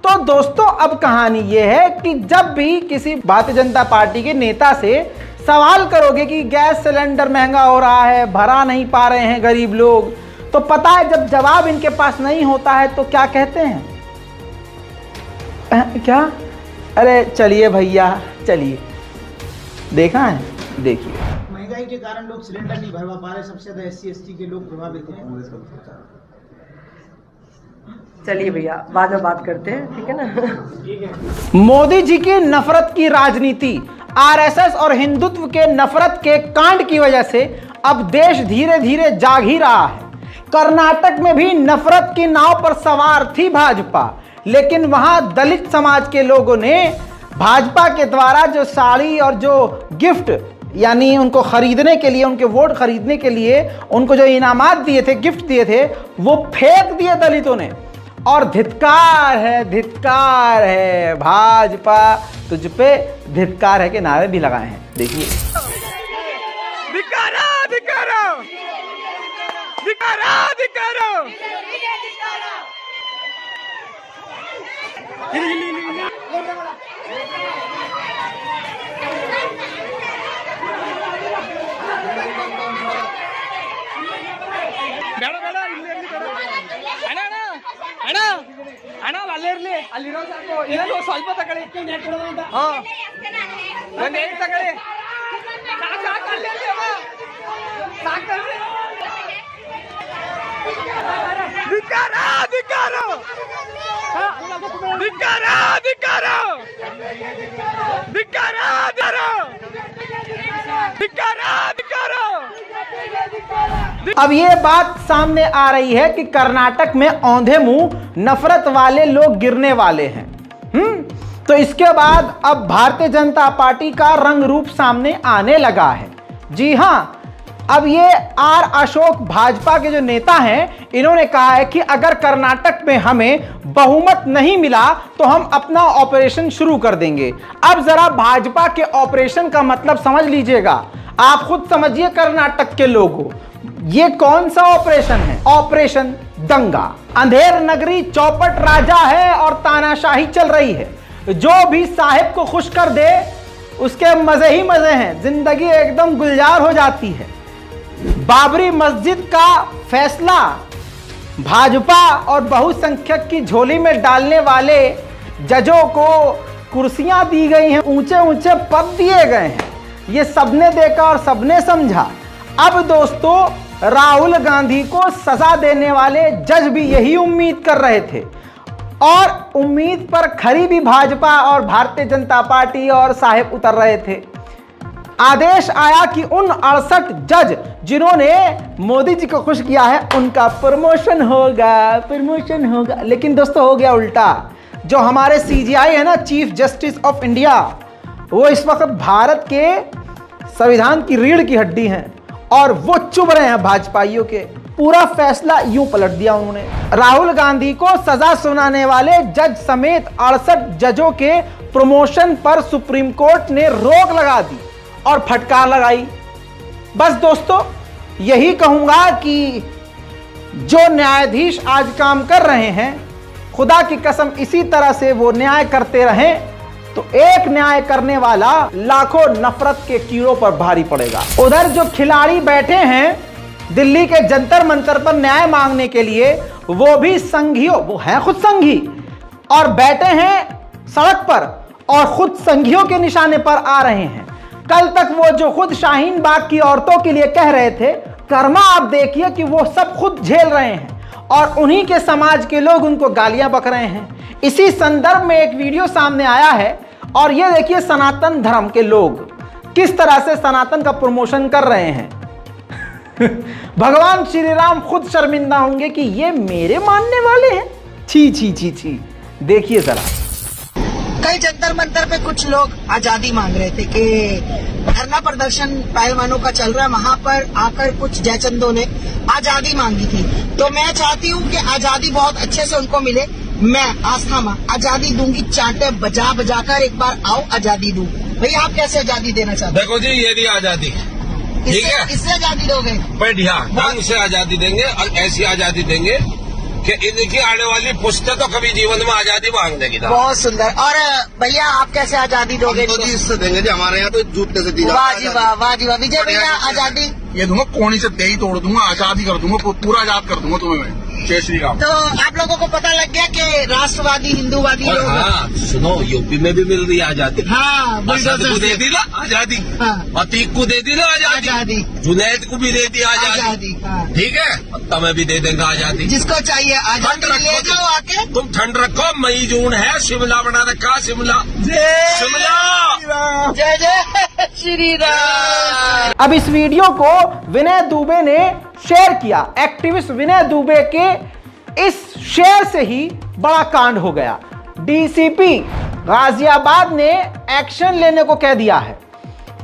तो दोस्तों, अब कहानी यह है कि जब भी किसी भारतीय जनता पार्टी के नेता से सवाल करोगे कि गैस सिलेंडर महंगा हो रहा है, भरा नहीं पा रहे हैं गरीब लोग, तो पता है जब जवाब इनके पास नहीं होता है तो क्या कहते हैं? क्या? अरे चलिए भैया, चलिए। देखा है? देखिए, महंगाई के कारण लोग सिलेंडर नहीं भरवा पा रहे, सबसे ज्यादा SC/ST के लोग प्रभावित हैं। चलिए भैया, बाद में बात करते हैं, ठीक है ना? मोदी जी की नफरत की राजनीति, आरएसएस और हिंदुत्व के नफरत के कांड की वजह से अब देश धीरे धीरे जाग ही रहा है। कर्नाटक में भी नफरत की नाव पर सवार थी भाजपा, लेकिन वहां दलित समाज के लोगों ने भाजपा के द्वारा जो साड़ी और जो गिफ्ट, यानी उनको खरीदने के लिए, उनके वोट खरीदने के लिए उनको जो इनामात दिए थे, गिफ्ट दिए थे, वो फेंक दिए दलितों ने। और धिक्कार है भाजपा तुझ पे धिक्कार है के नारे भी लगाए हैं। देखिए, ಅಲ್ಲಿರೋ ಸಾಕು, ಇನ್ನೊಂದು ಸ್ವಲ್ಪ ತಗೊಳ್ಳಿ. ಒಂದು 8 ತಗೊಳ್ಳಿ. ಸಾಕು ಅಲ್ಲಿ ಸಾಕಲ್ರಿ. ಧಿಕ್ಕಾರ अब ये बात सामने आ रही है कि कर्नाटक में औंधे मुंह नफरत वाले लोग गिरने वाले हैं। तो इसके बाद अब भारतीय जनता पार्टी का रंग रूप सामने आने लगा है। जी हां, अब ये आर अशोक भाजपा के जो नेता हैं, इन्होंने कहा है कि अगर कर्नाटक में हमें बहुमत नहीं मिला तो हम अपना ऑपरेशन शुरू कर देंगे। अब जरा भाजपा के ऑपरेशन का मतलब समझ लीजिएगा, आप खुद समझिए कर्नाटक के लोगों, ये कौन सा ऑपरेशन है? ऑपरेशन दंगा। अंधेर नगरी चौपट राजा है और तानाशाही चल रही है। जो भी साहिब को खुश कर दे उसके मजे ही मजे हैं, जिंदगी एकदम गुलजार हो जाती है। बाबरी मस्जिद का फैसला भाजपा और बहुसंख्यक की झोली में डालने वाले जजों को कुर्सियां दी गई हैं, ऊंचे ऊंचे पद दिए गए हैं। ये सबने देखा और सबने समझा। अब दोस्तों, राहुल गांधी को सजा देने वाले जज भी यही उम्मीद कर रहे थे और उम्मीद पर खरी भी भाजपा और भारतीय जनता पार्टी और साहिब उतर रहे थे। आदेश आया कि उन 68 जज जिन्होंने मोदी जी को खुश किया है उनका प्रमोशन होगा। लेकिन दोस्तों, हो गया उल्टा। जो हमारे सीजीआई है ना, चीफ जस्टिस ऑफ इंडिया, वो इस वक्त भारत के संविधान की रीढ़ की हड्डी हैं और वो चुभ रहे हैं भाजपाइयों के। पूरा फैसला यूं पलट दिया उन्होंने। राहुल गांधी को सजा सुनाने वाले जज समेत 68 जजों के प्रमोशन पर सुप्रीम कोर्ट ने रोक लगा दी और फटकार लगाई। बस दोस्तों, यही कहूंगा कि जो न्यायाधीश आज काम कर रहे हैं, खुदा की कसम इसी तरह से वो न्याय करते रहें तो एक न्याय करने वाला लाखों नफरत के कीड़ों पर भारी पड़ेगा। उधर जो खिलाड़ी बैठे हैं दिल्ली के जंतर मंतर पर न्याय मांगने के लिए, वो भी संघियों, वो हैं खुद संघी और बैठे हैं सड़क पर और खुद संघियों के निशाने पर आ रहे हैं। कल तक वो जो खुद शाहीन बाग की औरतों के लिए कह रहे थे, कर्मा आप देखिए कि वो सब खुद झेल रहे हैं और उन्हीं के समाज के लोग उनको गालियां बक रहे हैं। इसी संदर्भ में एक वीडियो सामने आया है और ये देखिए सनातन धर्म के लोग किस तरह से सनातन का प्रमोशन कर रहे हैं। भगवान श्री राम खुद शर्मिंदा होंगे कि ये मेरे मानने वाले हैं। छी छी छी छी। देखिए जरा, कई जंतर मंतर पे कुछ लोग आजादी मांग रहे थे कि धरना प्रदर्शन पहलवानों का चल रहा है, वहाँ पर आकर कुछ जयचंदों ने आजादी मांगी थी। तो मैं चाहती हूँ कि आजादी बहुत अच्छे से उनको मिले। मैं आस्था मां आजादी दूंगी, चांटे बजा बजा कर एक बार आओ आजादी दूं। भैया आप कैसे आजादी देना चाहते हैं? देखो जी, ये दी आजादी, ठीक है, इससे आजादी दोगे? बढ़िया ढंग से आजादी देंगे और ऐसी आजादी देंगे कि इनकी आने वाली पुश्तें तो कभी जीवन में आजादी मांग देगी। बहुत सुंदर। और भैया आप कैसे आजादी दोगे? इससे देंगे जी, हमारे यहाँ तो जूते से दी जाती है। वाह जी वाह, वाह जी वाह। विजय भैया आजादी ये दूंगा, कोनी से दही तोड़ दूंगा, आजादी कर दूंगा, पूरा आजाद कर दूंगा तुम्हें मैं। जय श्री राम। तो आप लोगों को पता लग गया कि राष्ट्रवादी हिंदुवादी लोग, हाँ, सुनो, यूपी में भी मिल रही है आजादी। हाँ, असद को दे दी ना आजादी, अतीक को दे दी ना आजादी, जुनैद को भी दे दी आजादी। ठीक है, तुम्हें भी दे देंगे आजादी। जिसको चाहिए आजादी ले जाओ आके। तुम ठंड रखो, मई जून है, शिमला बना रखा, शिमला। जय जय श्री राम। अब इस वीडियो को विनय दुबे ने शेयर किया। एक्टिविस्ट विनय दुबे के इस शेयर से ही बड़ा कांड हो गया। डीसीपी गाजियाबाद ने एक्शन लेने को कह दिया है।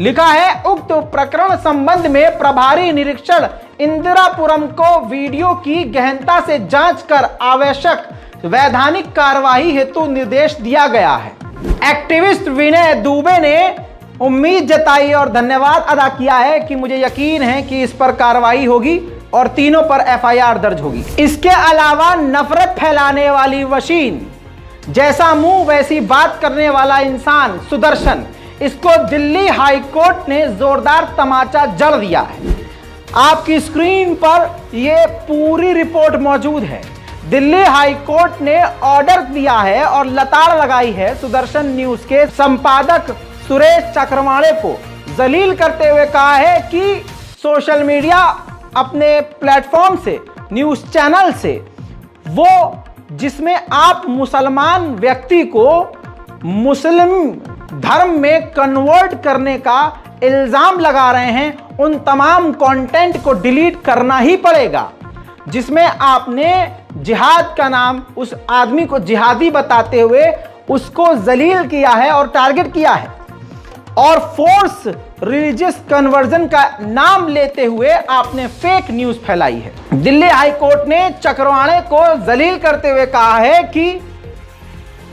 लिखा है, उक्त प्रकरण संबंध में प्रभारी निरीक्षण इंदिरापुरम को वीडियो की गहनता से जांच कर आवश्यक वैधानिक कार्रवाई हेतु निर्देश दिया गया है। एक्टिविस्ट विनय दुबे ने उम्मीद जताई और धन्यवाद अदा किया है कि मुझे यकीन है कि इस पर कार्रवाई होगी और तीनों पर एफआईआर दर्ज होगी। इसके अलावा नफरत फैलाने वाली वशीन, जैसा मुंह वैसी बात करने वाला इंसान सुदर्शन, इसको दिल्ली हाई कोर्ट ने जोरदार तमाचा जड़ दिया है। आपकी स्क्रीन पर यह पूरी रिपोर्ट मौजूद है। दिल्ली हाई कोर्ट ने ऑर्डर दिया है और लताड़ लगाई है सुदर्शन न्यूज के संपादक सुरेश चक्रवाणे को जलील करते हुए कहा है कि सोशल मीडिया अपने प्लेटफॉर्म से, न्यूज चैनल से, वो जिसमें आप मुसलमान व्यक्ति को मुस्लिम धर्म में कन्वर्ट करने का इल्जाम लगा रहे हैं उन तमाम कंटेंट को डिलीट करना ही पड़ेगा जिसमें आपने जिहाद का नाम, उस आदमी को जिहादी बताते हुए उसको जलील किया है और टारगेट किया है, और फोर्स रिलीजियस कन्वर्जन का नाम लेते हुए आपने फेक न्यूज फैलाई है। दिल्ली हाई कोर्ट ने चक्रवाणे को जलील करते हुए कहा है कि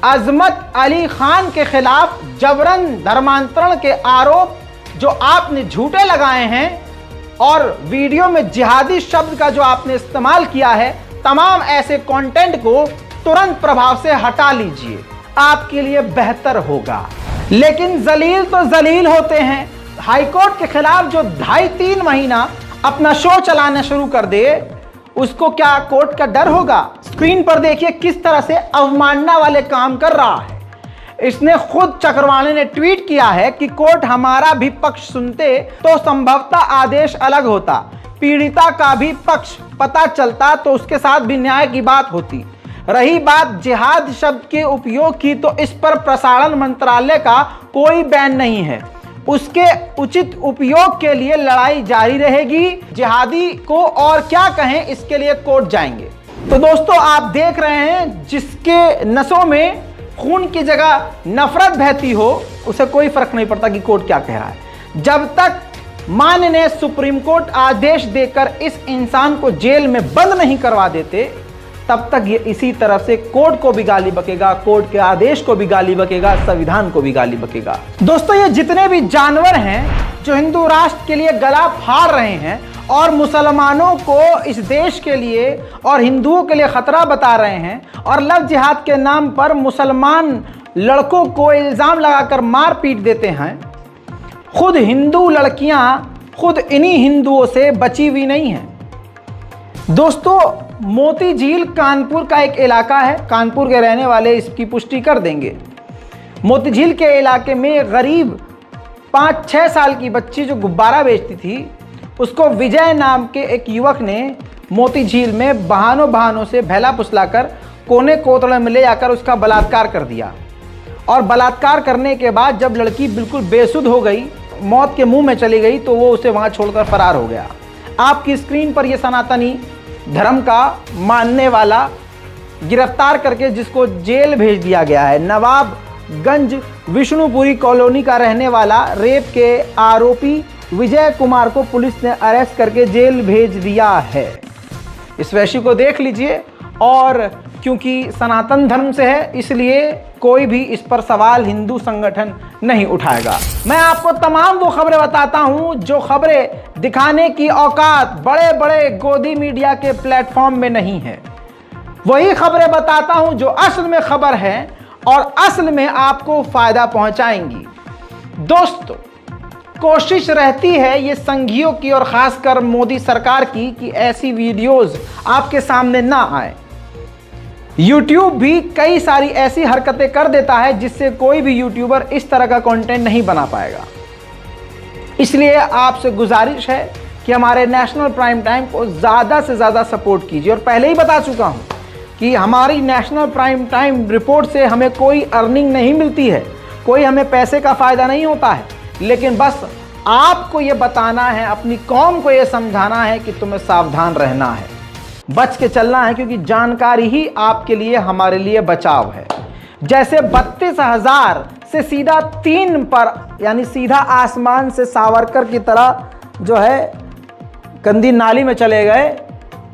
अजमत अली खान के खिलाफ जबरन धर्मांतरण के आरोप जो आपने झूठे लगाए हैं और वीडियो में जिहादी शब्द का जो आपने इस्तेमाल किया है, तमाम ऐसे कंटेंट को तुरंत प्रभाव से हटा लीजिए, आपके लिए बेहतर होगा। लेकिन जलील तो जलील होते हैं। हाईकोर्ट के खिलाफ जो 2.5-3 महीना अपना शो चलाना शुरू कर दे, उसको क्या कोर्ट का डर होगा? स्क्रीन पर देखिए किस तरह से अवमानना वाले काम कर रहा है। इसने खुद चक्रवाणी ने ट्वीट किया है कि कोर्ट हमारा भी पक्ष सुनते तो संभवतः आदेश अलग होता, पीड़िता का भी पक्ष पता चलता तो उसके साथ भी न्याय की बात होती। रही बात जिहाद शब्द के उपयोग की, तो इस पर प्रसारण मंत्रालय का कोई बैन नहीं है, उसके उचित उपयोग के लिए लड़ाई जारी रहेगी। जिहादी को और क्या कहें, इसके लिए कोर्ट जाएंगे। तो दोस्तों, आप देख रहे हैं जिसके नसों में खून की जगह नफरत बहती हो, उसे कोई फर्क नहीं पड़ता कि कोर्ट क्या कह रहा है। जब तक माननीय सुप्रीम कोर्ट आदेश देकर इस इंसान को जेल में बंद नहीं करवा देते, तब तक ये इसी तरह से कोर्ट को भी गाली बकेगा, कोर्ट के आदेश को भी गाली बकेगा, संविधान को भी गाली बकेगा। दोस्तों, ये जितने भी जानवर हैं जो हिंदू राष्ट्र के लिए गला फाड़ रहे हैं और मुसलमानों को इस देश के लिए और हिंदुओं के लिए खतरा बता रहे हैं और लव जिहाद के नाम पर मुसलमान लड़कों को इल्जाम लगाकर मार पीट देते हैं, खुद हिंदू लड़कियां खुद इन्हीं हिंदुओं से बची हुई नहीं हैं। दोस्तों, मोती झील कानपुर का एक इलाका है, कानपुर के रहने वाले इसकी पुष्टि कर देंगे। मोती झील के इलाके में गरीब 5-6 साल की बच्ची जो गुब्बारा बेचती थी, उसको विजय नाम के एक युवक ने मोती झील में बहानों से भैला फुसलाकर कोने कोतड़े में ले जाकर उसका बलात्कार कर दिया। और बलात्कार करने के बाद जब लड़की बिल्कुल बेसुध हो गई, मौत के मुंह में चली गई, तो वो उसे वहां छोड़कर फरार हो गया। आपकी स्क्रीन पर ये सनातनी धर्म का मानने वाला गिरफ्तार करके जिसको जेल भेज दिया गया है, नवाबगंज विष्णुपुरी कॉलोनी का रहने वाला रेप के आरोपी विजय कुमार को पुलिस ने अरेस्ट करके जेल भेज दिया है। इस वैश्य को देख लीजिए, और क्योंकि सनातन धर्म से है इसलिए कोई भी इस पर सवाल हिंदू संगठन नहीं उठाएगा। मैं आपको तमाम वो खबरें बताता हूं जो खबरें दिखाने की औकात बड़े बड़े गोदी मीडिया के प्लेटफॉर्म में नहीं है। वही खबरें बताता हूं जो असल में खबर है और असल में आपको फायदा पहुंचाएंगी। दोस्तों, कोशिश रहती है ये संघियों की और खासकर मोदी सरकार की कि ऐसी वीडियोस आपके सामने ना आए। YouTube भी कई सारी ऐसी हरकतें कर देता है जिससे कोई भी यूट्यूबर इस तरह का कंटेंट नहीं बना पाएगा। इसलिए आपसे गुजारिश है कि हमारे नेशनल प्राइम टाइम को ज़्यादा से ज़्यादा सपोर्ट कीजिए। और पहले ही बता चुका हूं कि हमारी नेशनल प्राइम टाइम रिपोर्ट से हमें कोई अर्निंग नहीं मिलती है, कोई हमें पैसे का फ़ायदा नहीं होता है, लेकिन बस आपको ये बताना है, अपनी कौम को ये समझाना है कि तुम्हें सावधान रहना है, बच के चलना है, क्योंकि जानकारी ही आपके लिए हमारे लिए बचाव है। जैसे 32,000 से सीधा 3 पर, यानी सीधा आसमान से सावरकर की तरह जो है गंदी नाली में चले गए,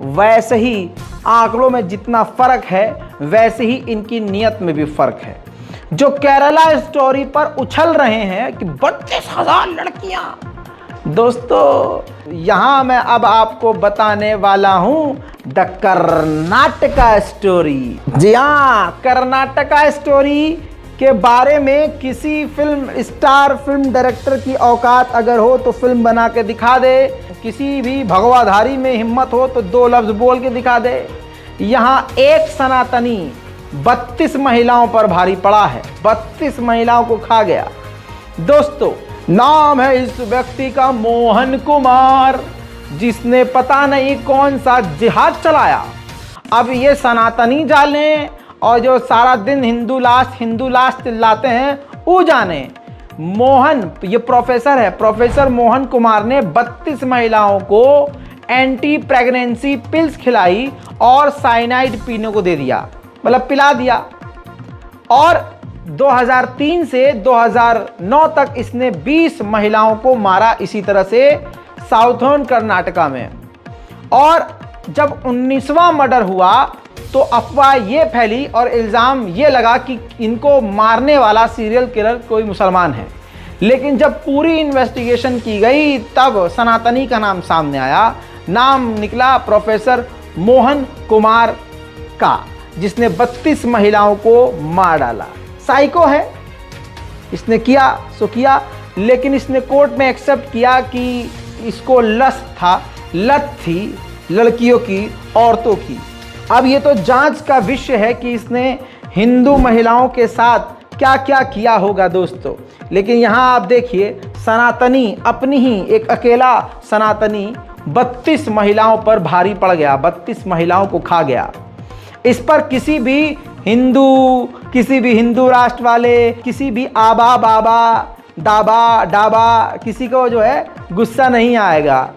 वैसे ही आंकड़ों में जितना फर्क है वैसे ही इनकी नीयत में भी फर्क है। जो केरला स्टोरी पर उछल रहे हैं कि 32,000 लड़कियां, दोस्तों यहां मैं अब आपको बताने वाला हूं द कर्नाटका स्टोरी। जी हां, कर्नाटका स्टोरी के बारे में किसी फिल्म स्टार, फिल्म डायरेक्टर की औकात अगर हो तो फिल्म बना के दिखा दे, किसी भी भगवाधारी में हिम्मत हो तो 2 लफ्ज बोल के दिखा दे। यहां एक सनातनी 32 महिलाओं पर भारी पड़ा है, 32 महिलाओं को खा गया। दोस्तों, नाम है इस व्यक्ति का मोहन कुमार, जिसने पता नहीं कौन सा जिहाद चलाया। अब ये सनातनी जाने और जो सारा दिन हिंदू लाश चिल्लाते हैं वो जाने। मोहन, ये प्रोफेसर है, प्रोफेसर मोहन कुमार ने 32 महिलाओं को एंटी प्रेगनेंसी पिल्स खिलाई और साइनाइड पीने को दे दिया, मतलब पिला दिया। और 2003 से 2009 तक इसने 20 महिलाओं को मारा इसी तरह से साउथर्न कर्नाटका में। और जब 19वां मर्डर हुआ तो अफवाह ये फैली और इल्ज़ाम ये लगा कि इनको मारने वाला सीरियल किलर कोई मुसलमान है। लेकिन जब पूरी इन्वेस्टिगेशन की गई तब सनातनी का नाम सामने आया। नाम निकला प्रोफेसर मोहन कुमार का, जिसने 32 महिलाओं को मार डाला। साइको है, इसने किया सो किया, लेकिन इसने कोर्ट में एक्सेप्ट किया कि इसको लस्ट था, लत थी लड़कियों की, औरतों की। अब ये तो जांच का विषय है कि इसने हिंदू महिलाओं के साथ क्या क्या किया होगा दोस्तों। लेकिन यहाँ आप देखिए, सनातनी, अपनी ही एक अकेला सनातनी 32 महिलाओं पर भारी पड़ गया, 32 महिलाओं को खा गया। इस पर किसी भी हिंदू राष्ट्र वाले, किसी भी आबा बाबा दाबा डाबा किसी को जो है गुस्सा नहीं आएगा।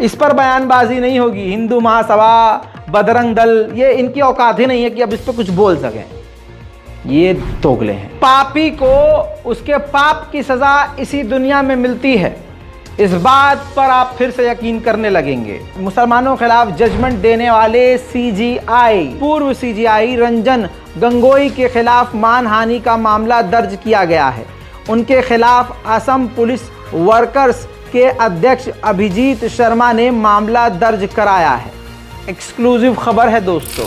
इस पर बयानबाजी नहीं होगी। हिंदू महासभा, बजरंग दल, ये इनकी औकात ही नहीं है कि अब इस पर कुछ बोल सकें। ये दोगले हैं। पापी को उसके पाप की सजा इसी दुनिया में मिलती है, इस बात पर आप फिर से यकीन करने लगेंगे। मुसलमानों के खिलाफ जजमेंट देने वाले पूर्व सीजीआई रंजन गोगोई के खिलाफ मानहानि का मामला दर्ज किया गया है। उनके खिलाफ असम पुलिस वर्कर्स के अध्यक्ष अभिजीत शर्मा ने मामला दर्ज कराया है। एक्सक्लूसिव खबर है दोस्तों।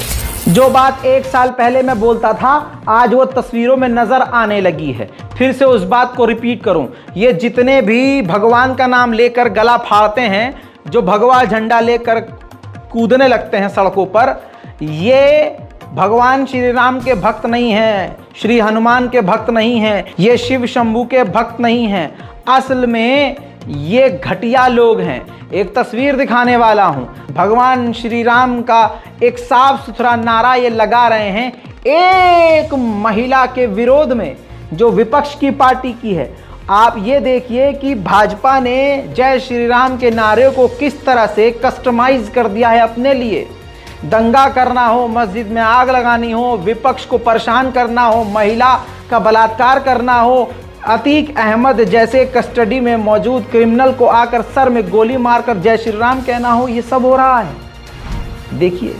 जो बात 1 साल पहले मैं बोलता था, आज वो तस्वीरों में नजर आने लगी है। फिर से उस बात को रिपीट करूं, ये जितने भी भगवान का नाम लेकर गला फाड़ते हैं, जो भगवा झंडा लेकर कूदने लगते हैं सड़कों पर, ये भगवान श्री राम के भक्त नहीं हैं, श्री हनुमान के भक्त नहीं हैं, ये शिव शंभू के भक्त नहीं हैं। असल में ये घटिया लोग हैं। एक तस्वीर दिखाने वाला हूं। भगवान श्री राम का एक साफ सुथरा नारा ये लगा रहे हैं एक महिला के विरोध में, जो विपक्ष की पार्टी की है। आप ये देखिए कि भाजपा ने जय श्री राम के नारे को किस तरह से कस्टमाइज कर दिया है अपने लिए। दंगा करना हो, मस्जिद में आग लगानी हो, विपक्ष को परेशान करना हो, महिला का बलात्कार करना हो, अतीक अहमद जैसे कस्टडी में मौजूद क्रिमिनल को आकर सर में गोली मारकर जय श्री राम कहना हो, ये सब हो रहा है। देखिए,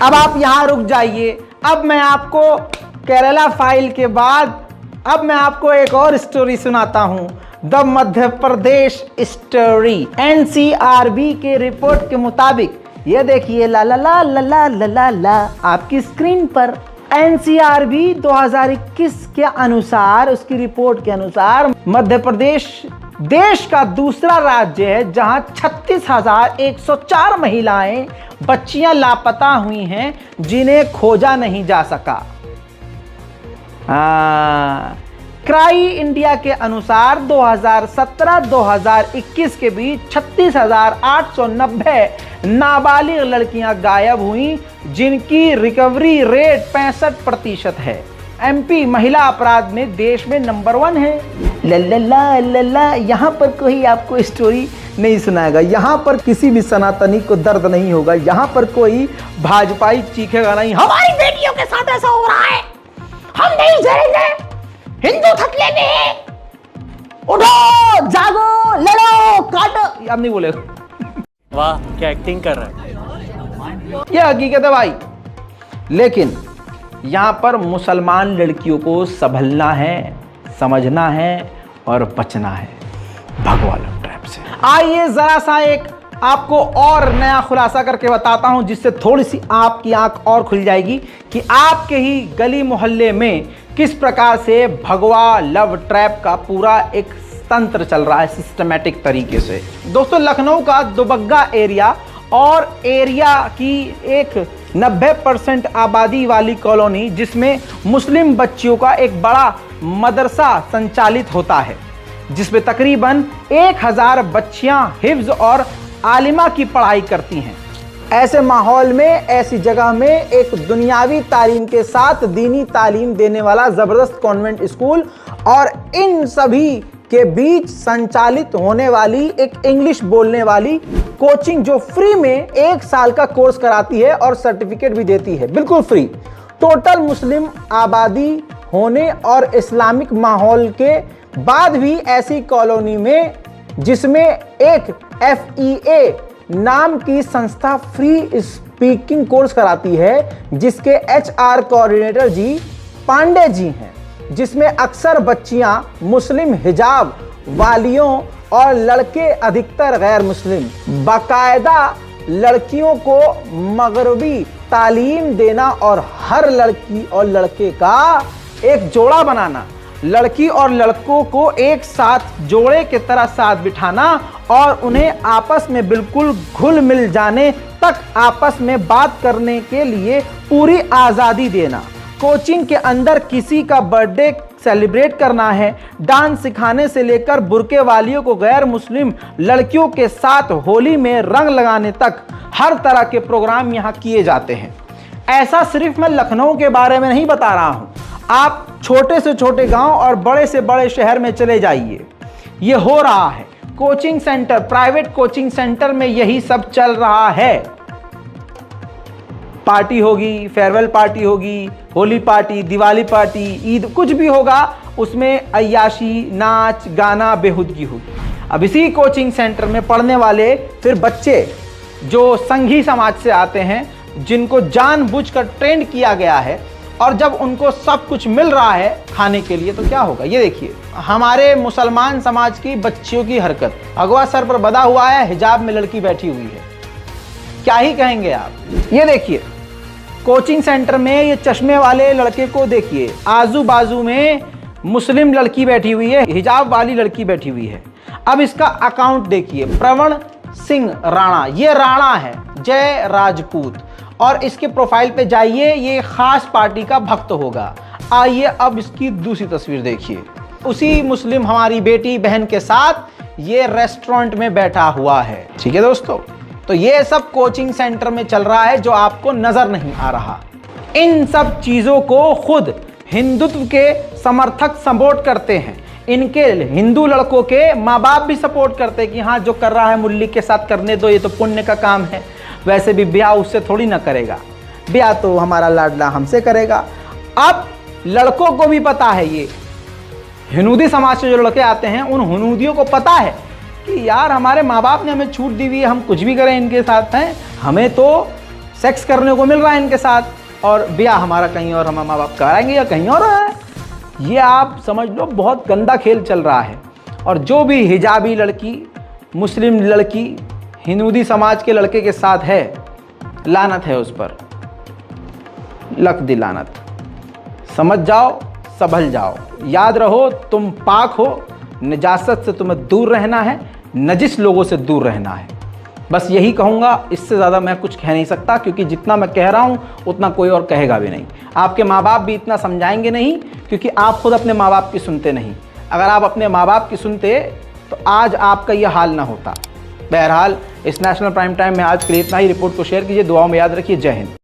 अब आप यहां रुक जाइए। अब मैं आपको केरला फाइल के बाद अब मैं आपको एक और स्टोरी सुनाता हूं, the Madhya Pradesh story. NCRB के रिपोर्ट के मुताबिक, ये देखिए ला ला ला ला ला ला ला ला आपकी स्क्रीन पर, एनसीआरबी 2021 के अनुसार, उसकी रिपोर्ट के अनुसार, मध्य प्रदेश देश का दूसरा राज्य है जहां 36,104 महिलाएं, बच्चियां लापता हुई हैं जिन्हें खोजा नहीं जा सका। क्राई इंडिया के अनुसार 2017-2021 के बीच 36,890 नाबालिग लड़कियां गायब हुई, जिनकी रिकवरी रेट 65% है। एमपी महिला अपराध में देश में नंबर 1 है। लल्ला लल्ला, यहाँ पर कोई आपको स्टोरी नहीं सुनाएगा, यहाँ पर किसी भी सनातनी को दर्द नहीं होगा, यहाँ पर कोई भाजपाई चीखेगा नहीं हमारी बेटियों के साथ ऐसा हो रहा है, हम नहीं झेलेंगे, हिंदू थकले में, उठो जागो लड़ो काटो, अब नहीं बोलेगा। वाह क्या एक्टिंग कर रहा है। यह हकीकत है भाई। लेकिन यहाँ पर मुसलमान लड़कियों को संभलना है, समझना है और बचना है भगवा लव ट्रैप से। आइए जरा सा एक आपको और नया खुलासा करके बताता हूं, जिससे थोड़ी सी आपकी आंख और खुल जाएगी कि आपके ही गली मोहल्ले में किस प्रकार से भगवा लव ट्रैप का पूरा एक तंत्र चल रहा है सिस्टमैटिक तरीके से। दोस्तों, लखनऊ का दुबग्गा एरिया और एरिया की एक 90% आबादी वाली कॉलोनी, जिसमें मुस्लिम बच्चियों का एक बड़ा मदरसा संचालित होता है, जिसमें तकरीबन 1000 बच्चियां हिफ्ज और आलिमा की पढ़ाई करती हैं। ऐसे माहौल में, ऐसी जगह में एक दुनियावी तालीम के साथ दीनी तालीम देने वाला ज़बरदस्त कॉन्वेंट स्कूल और इन सभी के बीच संचालित होने वाली एक इंग्लिश बोलने वाली कोचिंग, जो फ्री में 1 साल का कोर्स कराती है और सर्टिफिकेट भी देती है, बिल्कुल फ्री। टोटल मुस्लिम आबादी होने और इस्लामिक माहौल के बाद भी ऐसी कॉलोनी में, जिसमें एक FEA नाम की संस्था फ्री स्पीकिंग कोर्स कराती है, जिसके HR कोऑर्डिनेटर जी पांडे जी हैं, जिसमें अक्सर बच्चियां मुस्लिम हिजाब वालियों और लड़के अधिकतर गैर मुस्लिम। बाकायदा लड़कियों को मगरबी तालीम देना और हर लड़की और लड़के का एक जोड़ा बनाना, लड़की और लड़कों को एक साथ जोड़े की तरह साथ बिठाना और उन्हें आपस में बिल्कुल घुल मिल जाने तक आपस में बात करने के लिए पूरी आज़ादी देना। कोचिंग के अंदर किसी का बर्थडे सेलिब्रेट करना है, डांस सिखाने से लेकर बुर्के वालियों को गैर मुस्लिम लड़कियों के साथ होली में रंग लगाने तक हर तरह के प्रोग्राम यहाँ किए जाते हैं। ऐसा सिर्फ मैं लखनऊ के बारे में नहीं बता रहा हूँ, आप छोटे से छोटे गांव और बड़े से बड़े शहर में चले जाइए, ये हो रहा है। Coaching centre, private coaching centre में यही सब चल रहा है। पार्टी होगी, फेयरवेल पार्टी होगी, होली पार्टी, दिवाली पार्टी, ईद, कुछ भी होगा, उसमें अय्याशी, नाच गाना, बेहुदगी होगी। अब इसी कोचिंग सेंटर में पढ़ने वाले फिर बच्चे जो संघी समाज से आते हैं, जिनको जानबूझकर ट्रेंड किया गया है, और जब उनको सब कुछ मिल रहा है खाने के लिए, तो क्या होगा ये देखिए। हमारे मुसलमान समाज की बच्चियों की हरकत, भगवा सर पर बंधा हुआ है, हिजाब में लड़की बैठी हुई है, क्या ही कहेंगे आप। ये देखिए कोचिंग सेंटर में ये चश्मे वाले लड़के को देखिए, आजू बाजू में मुस्लिम लड़की बैठी हुई है, हिजाब वाली लड़की बैठी हुई है। अब इसका अकाउंट देखिए, प्रवण सिंह राणा, ये राणा है, जय राजपूत, और इसके प्रोफाइल पे जाइए, ये खास पार्टी का भक्त होगा। आइए अब इसकी दूसरी तस्वीर देखिए, उसी मुस्लिम हमारी बेटी बहन के साथ ये रेस्टोरेंट में बैठा हुआ है। ठीक है दोस्तों, तो ये सब कोचिंग सेंटर में चल रहा है जो आपको नजर नहीं आ रहा। इन सब चीजों को खुद हिंदुत्व के समर्थक सपोर्ट करते हैं, इनके हिंदू लड़कों के माँ बाप भी सपोर्ट करते हैं कि हाँ जो कर रहा है मुल्ली के साथ करने दो, ये तो पुण्य का काम है, वैसे भी ब्याह उससे थोड़ी ना करेगा, ब्याह तो हमारा लाडला हमसे करेगा। अब लड़कों को भी पता है, ये हिनूदी समाज से जो लड़के आते हैं उन हिनूदियों को पता है कि यार हमारे माँ बाप ने हमें छूट दी हुई है, हम कुछ भी करें इनके साथ हैं, हमें तो सेक्स करने को मिल रहा है इनके साथ, और ब्याह हमारा कहीं और, हमारे माँ बाप कराएंगे या कहीं और है। ये आप समझ लो बहुत गंदा खेल चल रहा है। और जो भी हिजाबी लड़की, मुस्लिम लड़की, हिनूदी समाज के लड़के के साथ है, लानत है उस पर, लख दी लानत। समझ जाओ, संभल जाओ, याद रहो तुम पाक हो, नजासत से तुम्हें दूर रहना है, नजिस लोगों से दूर रहना है। बस यही कहूँगा, इससे ज़्यादा मैं कुछ कह नहीं सकता, क्योंकि जितना मैं कह रहा हूँ उतना कोई और कहेगा भी नहीं। आपके माँ बाप भी इतना समझाएंगे नहीं, क्योंकि आप खुद अपने माँ बाप की सुनते नहीं। अगर आप अपने माँ बाप की सुनते तो आज आपका यह हाल ना होता। बहरहाल इस नेशनल प्राइम टाइम में आज के लिए इतना ही। रिपोर्ट को शेयर कीजिए, दुआओं में याद रखिए। जय हिंद।